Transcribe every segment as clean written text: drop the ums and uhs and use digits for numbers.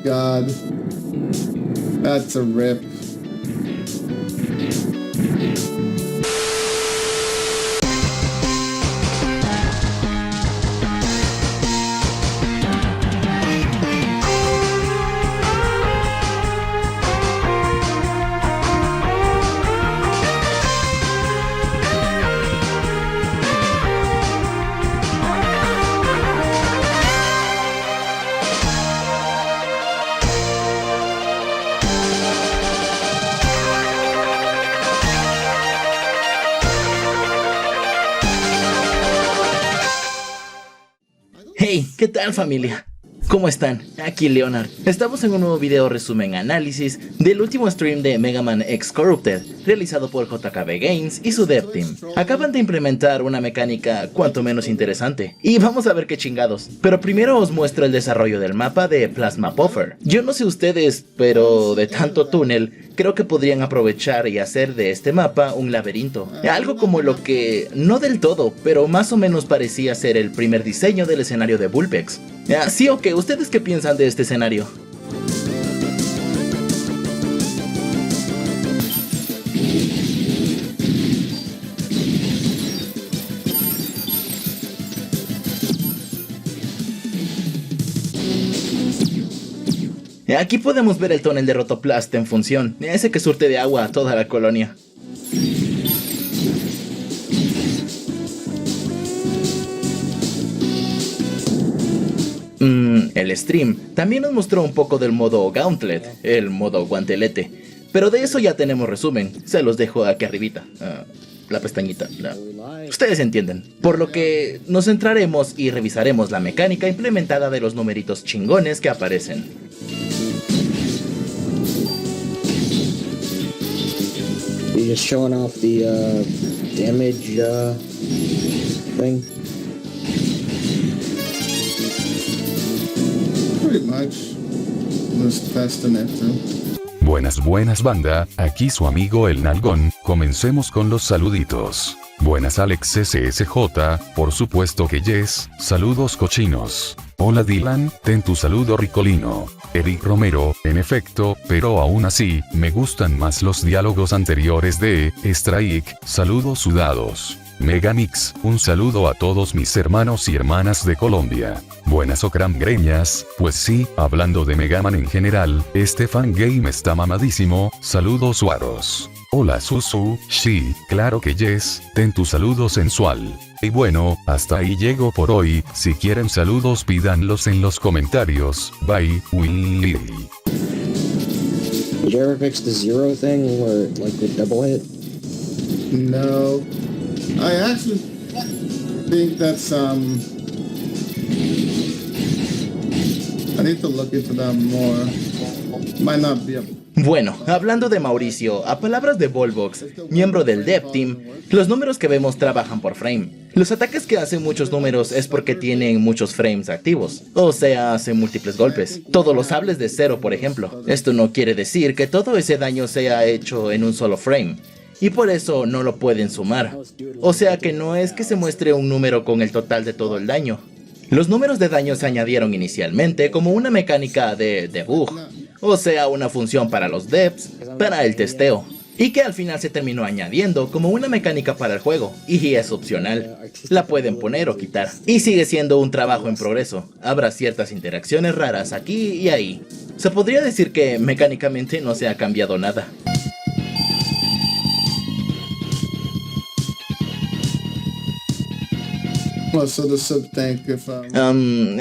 god. That's a rip. Hey, ¿qué tal familia? ¿Cómo están? Aquí Leonard. Estamos en un nuevo video resumen análisis del último stream de Mega Man X Corrupted, realizado por JKB Games y su dev team. Acaban de implementar una mecánica cuanto menos interesante, y vamos a ver qué chingados. Pero primero os muestro el desarrollo del mapa de Plasma Puffer. Yo no sé ustedes, pero de tanto túnel, creo que podrían aprovechar y hacer de este mapa un laberinto. Algo como lo que, no del todo, pero más o menos parecía ser el primer diseño del escenario de Vulpex. ¿Sí o qué? ¿Ustedes qué piensan de este escenario? Aquí podemos ver el tonel de Rotoplast en función, ese que surte de agua a toda la colonia. El stream también nos mostró un poco del modo Gauntlet, el modo guantelete, pero de eso ya tenemos resumen, se los dejo aquí arribita, la pestañita, ustedes entienden. Por lo que nos centraremos y revisaremos la mecánica implementada de los numeritos chingones que aparecen. You're just showing off the damage thing. Pretty much. Just testing it too. Buenas banda, aquí su amigo el Nalgón, comencemos con los saluditos. Buenas Alex SSJ, por supuesto que yes, saludos cochinos. Hola Dylan, ten tu saludo ricolino. Eric Romero, en efecto, pero aún así, me gustan más los diálogos anteriores de Strike, saludos sudados. Megamix, un saludo a todos mis hermanos y hermanas de Colombia. Buenas ocrangreñas, pues sí, hablando de Megaman en general, este fangame está mamadísimo, saludos suaros. Hola Susu, sí, claro que yes, ten tu saludo sensual. Y bueno, hasta ahí llego por hoy, si quieren saludos pídanlos en los comentarios, bye, Willy. Did you ever fix the zero thing where like the double hit? No. I actually think that's I need to look into that more. Might not be a... Bueno, hablando de Mauricio, a palabras de Volvox, miembro del dev team, los números que vemos trabajan por frame. Los ataques que hacen muchos números es porque tienen muchos frames activos, o sea, hacen múltiples golpes. Todos los sables de cero, por ejemplo. Esto no quiere decir que todo ese daño sea hecho en un solo frame, y por eso no lo pueden sumar. O sea que no es que se muestre un número con el total de todo el daño. Los números de daño se añadieron inicialmente como una mecánica de debug, o sea, una función para los devs, para el testeo, y que al final se terminó añadiendo como una mecánica para el juego, y es opcional. La pueden poner o quitar, y sigue siendo un trabajo en progreso. Habrá ciertas interacciones raras aquí y ahí. Se podría decir que mecánicamente no se ha cambiado nada.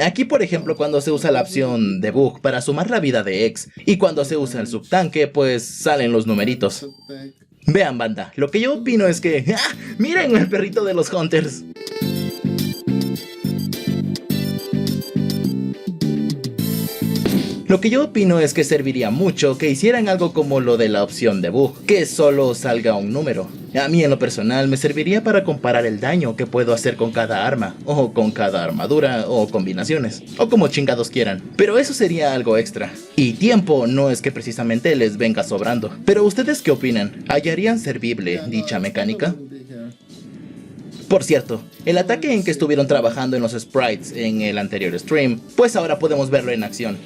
Aquí por ejemplo cuando se usa la opción debug para sumar la vida de X, y cuando se usa el subtanque pues salen los numeritos. Vean banda, lo que yo opino es que... ¡Ah! ¡Miren el perrito de los Hunters! Lo que yo opino es que serviría mucho que hicieran algo como lo de la opción debug, que solo salga un número. A mí en lo personal me serviría para comparar el daño que puedo hacer con cada arma, o con cada armadura, o combinaciones, o como chingados quieran. Pero eso sería algo extra. Y tiempo no es que precisamente les venga sobrando. Pero ¿ustedes qué opinan? ¿Hallarían servible dicha mecánica? Por cierto, el ataque en que estuvieron trabajando en los sprites en el anterior stream, pues ahora podemos verlo en acción.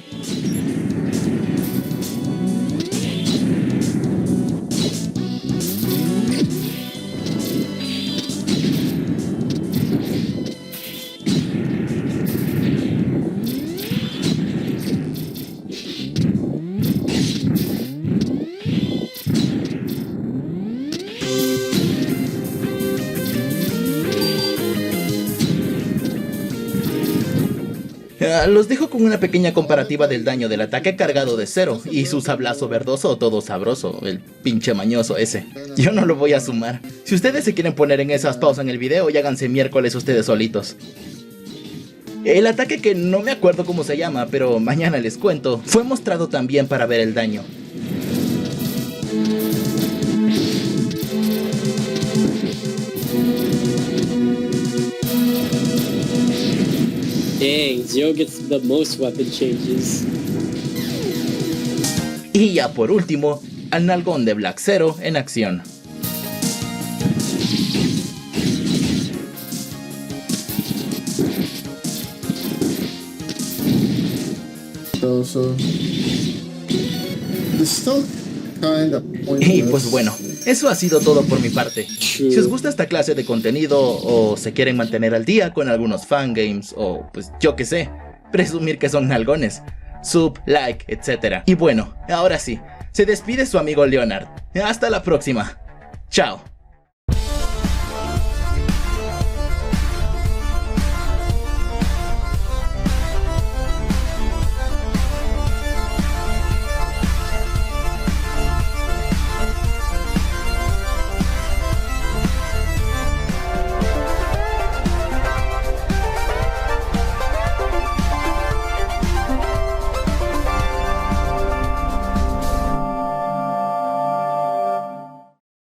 Los dejo con una pequeña comparativa del daño del ataque cargado de 0 y su sablazo verdoso todo sabroso, el pinche mañoso ese. Yo no lo voy a sumar. Si ustedes se quieren poner en esas, pausan el video y háganse miércoles ustedes solitos. El ataque, que no me acuerdo cómo se llama, pero mañana les cuento, fue mostrado también para ver el daño. Dang, Zero gets the most weapon changes. Y ya por último, al nalgón de Black Zero en acción. It's still kind of pointless. Y pues bueno, eso ha sido todo por mi parte. Si os gusta esta clase de contenido o se quieren mantener al día con algunos fangames o pues yo que sé, presumir que son nalgones, sub, like, etc. Y bueno, ahora sí, se despide su amigo Leonard. Hasta la próxima. Chao.